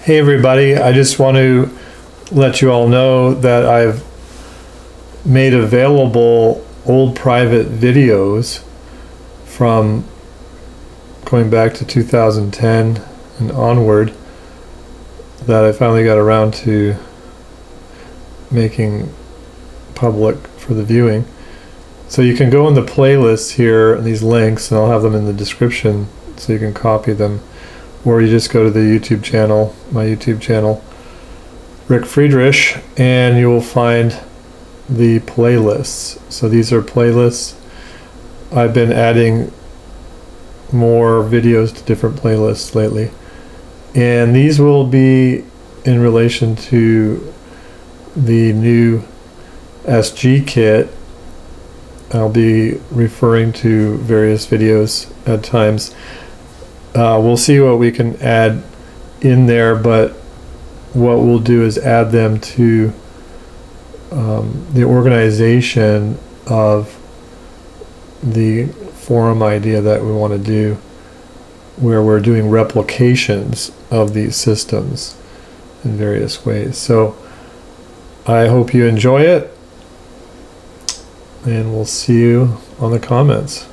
Hey everybody, I just want to let you all know that I've made available old private videos from going back to 2010 and onward that I finally got around to making public for the viewing. So you can go in the playlists here and these links, and I'll have them in the description so you can copy them. Or you just go to the YouTube channel, my YouTube channel, Rick Friedrich, and you will find the playlists. So these are playlists. I've been adding more videos to different playlists lately. And these will be in relation to the new SG kit. I'll be referring to various videos at times. We'll see what we can add in there, but what we'll do is add them to the organization of the forum idea that we want to do, where we're doing replications of these systems in various ways. So I hope you enjoy it, and we'll see you on the comments.